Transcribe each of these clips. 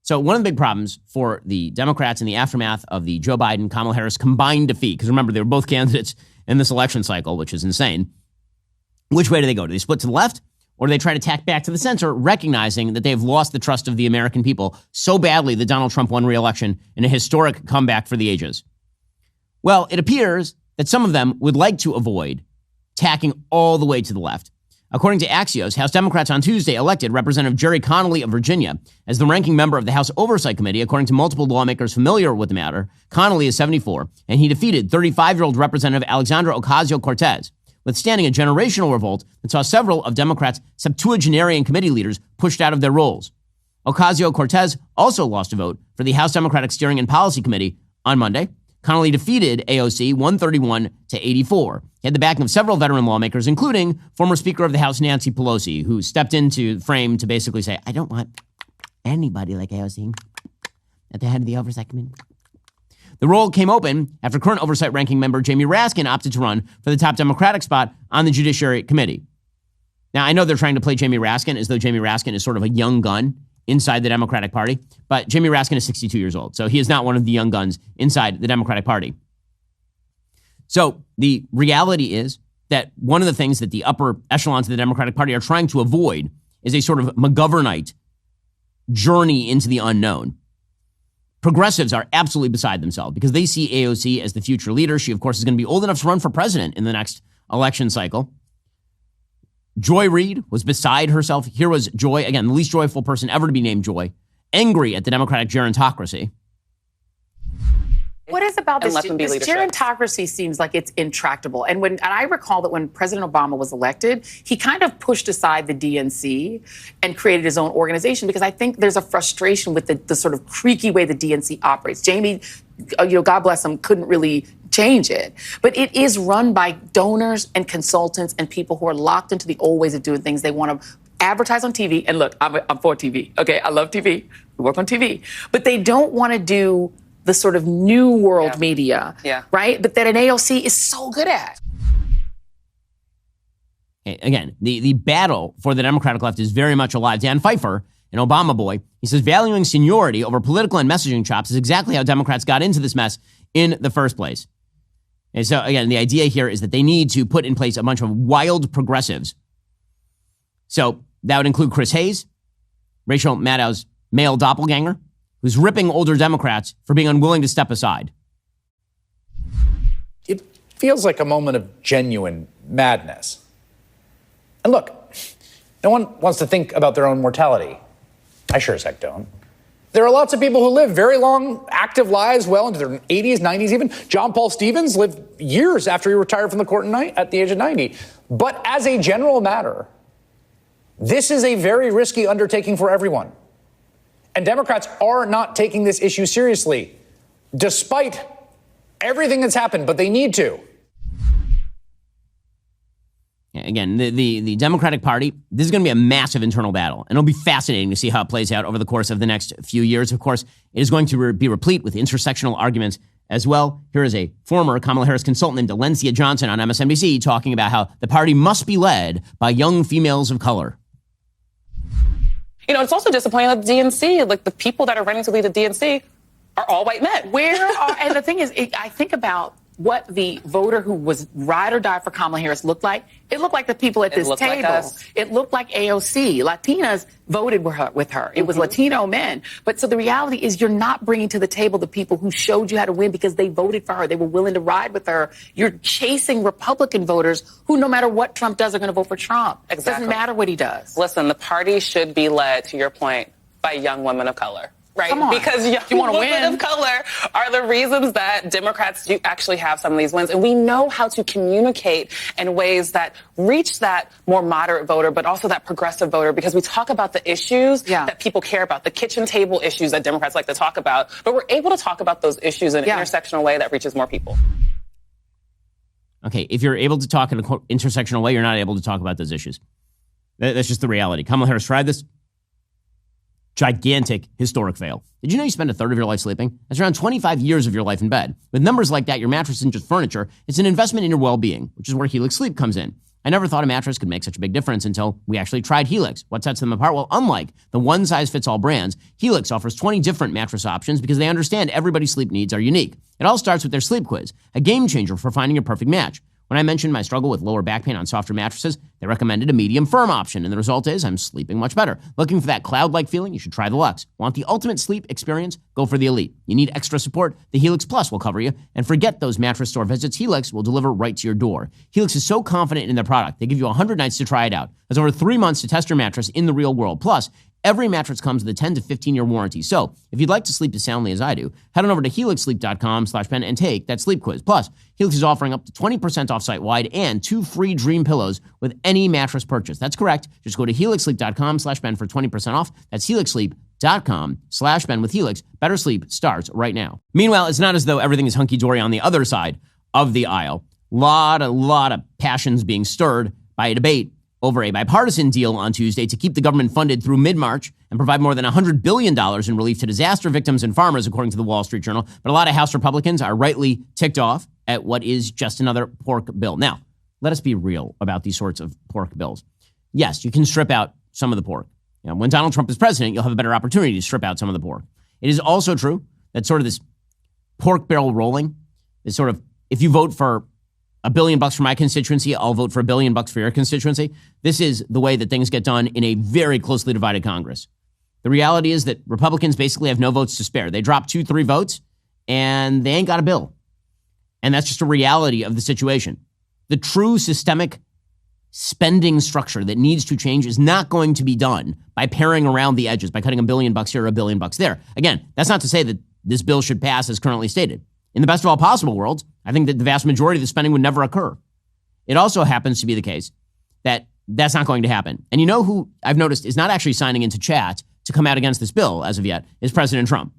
So one of the big problems for the Democrats in the aftermath of the Joe Biden-Kamala Harris combined defeat, because remember, they were both candidates in this election cycle, which is insane. Which way do they go? Do they split to the left, or do they try to tack back to the center, recognizing that they have lost the trust of the American people so badly that Donald Trump won re-election in a historic comeback for the ages? Well, it appears that some of them would like to avoid tacking all the way to the left. According to Axios, House Democrats on Tuesday elected Representative Jerry Connolly of Virginia as the ranking member of the House Oversight Committee. According to multiple lawmakers familiar with the matter, Connolly is 74, and he defeated 35-year-old Representative Alexandra Ocasio-Cortez, withstanding a generational revolt that saw several of Democrats' septuagenarian committee leaders pushed out of their roles. Ocasio-Cortez also lost a vote for the House Democratic Steering and Policy Committee on Monday. Connolly defeated AOC 131 to 84. He had the backing of several veteran lawmakers, including former Speaker of the House Nancy Pelosi, who stepped into the frame to basically say, I don't want anybody like AOC at the head of the Oversight Committee. The role came open after current Oversight ranking member Jamie Raskin opted to run for the top Democratic spot on the Judiciary Committee. Now, I know they're trying to play Jamie Raskin as though Jamie Raskin is sort of a young gun inside the Democratic Party, but Jamie Raskin is 62 years old, so he is not one of the young guns inside the Democratic Party. So the reality is that one of the things that the upper echelons of the Democratic Party are trying to avoid is a sort of McGovernite journey into the unknown. Progressives are absolutely beside themselves because they see AOC as the future leader. She, of course, is going to be old enough to run for president in the next election cycle. Joy Reid was beside herself. Here was Joy, again, the least joyful person ever to be named Joy, angry at the Democratic gerontocracy. What is about this gerontocracy seems like it's intractable. And I recall that when President Obama was elected, he kind of pushed aside the DNC and created his own organization because I think there's a frustration with the sort of creaky way the DNC operates. Jamie, God bless him, couldn't really change it. But it is run by donors and consultants and people who are locked into the old ways of doing things. They want to advertise on TV. And look, I'm for TV. Okay, I love TV. We work on TV. But they don't want to do the sort of new world media, right? But that an AOC is so good at. Again, the battle for the Democratic left is very much alive. Dan Pfeiffer, an Obama boy, he says valuing seniority over political and messaging chops is exactly how Democrats got into this mess in the first place. And so, again, the idea here is that they need to put in place a bunch of wild progressives. So that would include Chris Hayes, Rachel Maddow's male doppelganger, who's ripping older Democrats for being unwilling to step aside. It feels like a moment of genuine madness. And look, no one wants to think about their own mortality. I sure as heck don't. There are lots of people who live very long, active lives, well into their 80s, 90s even. John Paul Stevens lived years after he retired from the court at the age of 90. But as a general matter, this is a very risky undertaking for everyone. And Democrats are not taking this issue seriously, despite everything that's happened, but they need to. Again, the Democratic Party, this is going to be a massive internal battle, and it'll be fascinating to see how it plays out over the course of the next few years. Of course, it is going to be replete with intersectional arguments as well. Here is a former Kamala Harris consultant named Delen Johnson on MSNBC talking about how the party must be led by young females of color. You know, it's also disappointing that the DNC, like the people that are running to lead the DNC, are all white men. And the thing is, I think about what the voter who was ride or die for Kamala Harris looked like. It looked like the people at this table. Like it looked like AOC. Latinas voted with her. It was Latino men. But so the reality is you're not bringing to the table the people who showed you how to win because they voted for her. They were willing to ride with her. You're chasing Republican voters who, no matter what Trump does, are going to vote for Trump. Exactly. It doesn't matter what he does. Listen, the party should be led, to your point, by young women of color. Right, because young women of color are the reasons that Democrats do actually have some of these wins. And we know how to communicate in ways that reach that more moderate voter, but also that progressive voter, because we talk about the issues that people care about, the kitchen table issues that Democrats like to talk about. But we're able to talk about those issues in an intersectional way that reaches more people. Okay, if you're able to talk in an intersectional way, you're not able to talk about those issues. That's just the reality. Kamala Harris tried this. Gigantic, historic fail. Did you know you spend a third of your life sleeping? That's around 25 years of your life in bed. With numbers like that, your mattress isn't just furniture, it's an investment in your well-being, which is where Helix Sleep comes in. I never thought a mattress could make such a big difference until we actually tried Helix. What sets them apart? Well, unlike the one-size-fits-all brands, Helix offers 20 different mattress options because they understand everybody's sleep needs are unique. It all starts with their sleep quiz, a game changer for finding your perfect match. When I mentioned my struggle with lower back pain on softer mattresses, they recommended a medium firm option, and the result is I'm sleeping much better. Looking for that cloud-like feeling? You should try the Luxe. Want the ultimate sleep experience? Go for the Elite. You need extra support? The Helix Plus will cover you. And forget those mattress store visits. Helix will deliver right to your door. Helix is so confident in their product, they give you 100 nights to try it out. That's over 3 months to test your mattress in the real world. Plus, every mattress comes with a 10 to 15-year warranty. So if you'd like to sleep as soundly as I do, head on over to helixsleep.com/Ben and take that sleep quiz. Plus, Helix is offering up to 20% off site-wide and 2 free Dream pillows with any mattress purchase. That's correct. Just go to helixsleep.com/Ben for 20% off. That's helixsleep.com/Ben with Helix. Better sleep starts right now. Meanwhile, it's not as though everything is hunky-dory on the other side of the aisle. Lot of passions being stirred by a debate over a bipartisan deal on Tuesday to keep the government funded through mid-March and provide more than $100 billion in relief to disaster victims and farmers, according to the Wall Street Journal. But a lot of House Republicans are rightly ticked off at what is just another pork bill. Now, let us be real about these sorts of pork bills. Yes, you can strip out some of the pork. You know, when Donald Trump is president, you'll have a better opportunity to strip out some of the pork. It is also true that sort of this pork barrel rolling is sort of, if you vote for $1 billion for my constituency, I'll vote for $1 billion for your constituency. This is the way that things get done in a very closely divided Congress. The reality is that Republicans basically have no votes to spare. They drop 2-3 votes and they ain't got a bill. And that's just a reality of the situation. The true systemic spending structure that needs to change is not going to be done by paring around the edges, by cutting $1 billion here or $1 billion there. Again, that's not to say that this bill should pass as currently stated. In the best of all possible worlds, I think that the vast majority of the spending would never occur. It also happens to be the case that that's not going to happen. And you know who I've noticed is not actually signing into chat to come out against this bill as of yet is President Trump.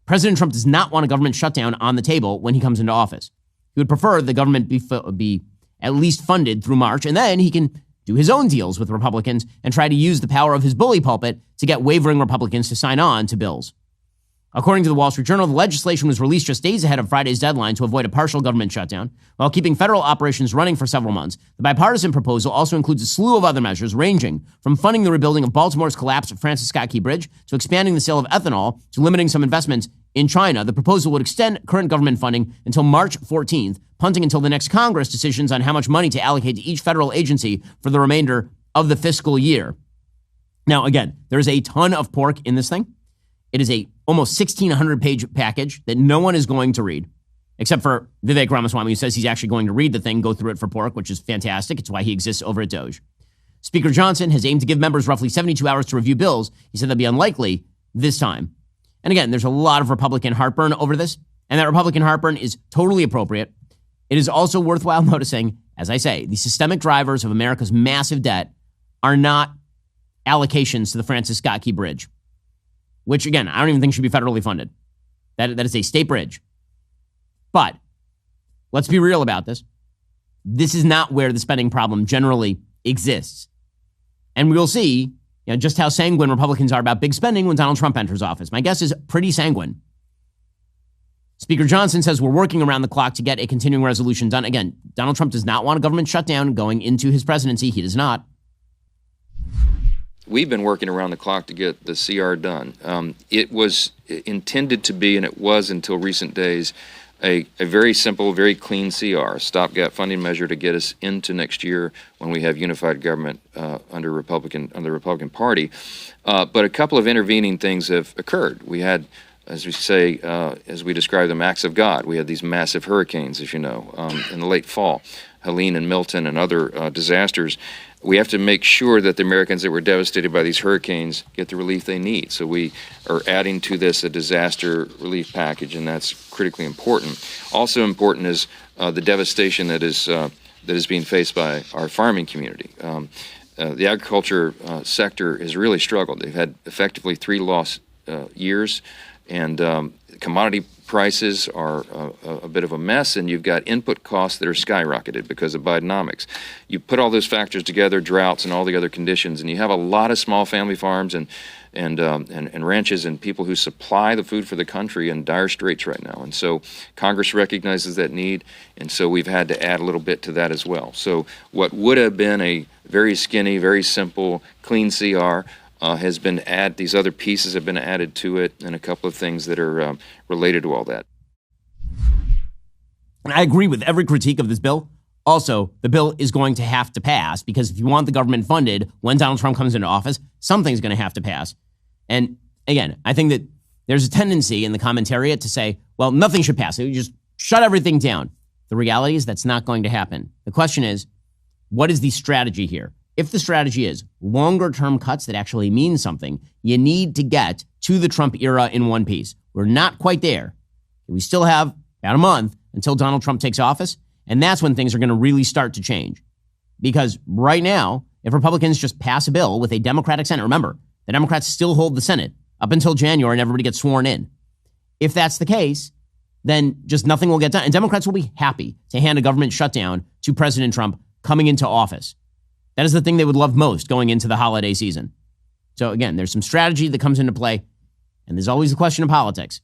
President Trump does not want a government shutdown on the table when he comes into office. He would prefer the government be at least funded through March, and then he can do his own deals with Republicans and try to use the power of his bully pulpit to get wavering Republicans to sign on to bills. According to the Wall Street Journal, the legislation was released just days ahead of Friday's deadline to avoid a partial government shutdown, while keeping federal operations running for several months. The bipartisan proposal also includes a slew of other measures, ranging from funding the rebuilding of Baltimore's collapsed Francis Scott Key Bridge to expanding the sale of ethanol to limiting some investments in China. The proposal would extend current government funding until March 14th, punting until the next Congress decisions on how much money to allocate to each federal agency for the remainder of the fiscal year. Now, again, there's a ton of pork in this thing. It is a almost 1,600-page package that no one is going to read, except for Vivek Ramaswamy, who says he's actually going to read the thing, go through it for pork, which is fantastic. It's why he exists over at Doge. Speaker Johnson has aimed to give members roughly 72 hours to review bills. He said that'd be unlikely this time. And again, there's a lot of Republican heartburn over this, and that Republican heartburn is totally appropriate. It is also worthwhile noticing, as I say, the systemic drivers of America's massive debt are not allocations to the Francis Scott Key Bridge, which, again, I don't even think should be federally funded. That is a state bridge. But let's be real about this. This is not where the spending problem generally exists. And we will see just how sanguine Republicans are about big spending when Donald Trump enters office. My guess is pretty sanguine. Speaker Johnson says we're working around the clock to get a continuing resolution done. Again, Donald Trump does not want a government shutdown going into his presidency. He does not. We've been working around the clock to get the CR done. It was intended to be, and it was until recent days, a very simple, very clean CR, stopgap funding measure to get us into next year when we have unified government under the Republican Party. But a couple of intervening things have occurred. We had, as we say, as we describe them, acts of God. We had these massive hurricanes, as you know, in the late fall, Helene and Milton and other disasters. We have to make sure that the Americans that were devastated by these hurricanes get the relief they need. So we are adding to this a disaster relief package, and that's critically important. Also important is the devastation that is being faced by our farming community. The agriculture sector has really struggled. They've had effectively 3 lost years and commodity prices are a bit of a mess, and you've got input costs that are skyrocketed because of Bidenomics. You put all those factors together, droughts and all the other conditions, and you have a lot of small family farms and ranches and people who supply the food for the country in dire straits right now. And so Congress recognizes that need, and so we've had to add a little bit to that as well. So what would have been a very skinny, very simple, clean CR has been added. These other pieces have been added to it, and a couple of things that are related to all that. And I agree with every critique of this bill. Also, the bill is going to have to pass because if you want the government funded when Donald Trump comes into office, something's going to have to pass. And again, I think that there's a tendency in the commentariat to say, well, nothing should pass. You just shut everything down. The reality is that's not going to happen. The question is, what is the strategy here? If the strategy is longer term cuts that actually mean something, you need to get to the Trump era in one piece. We're not quite there. We still have about a month until Donald Trump takes office, and that's when things are going to really start to change. Because right now, if Republicans just pass a bill with a Democratic Senate, remember, the Democrats still hold the Senate up until January and everybody gets sworn in. If that's the case, then just nothing will get done. And Democrats will be happy to hand a government shutdown to President Trump coming into office. That is the thing they would love most going into the holiday season. So again, there's some strategy that comes into play, and there's always the question of politics.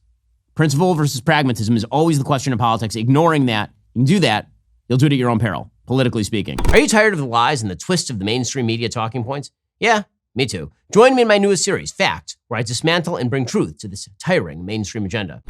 Principle versus pragmatism is always the question of politics. Ignoring that, you can do that, you'll do it at your own peril, politically speaking. Are you tired of the lies and the twists of the mainstream media talking points? Yeah, me too. Join me in my newest series, Fact, where I dismantle and bring truth to this tiring mainstream agenda.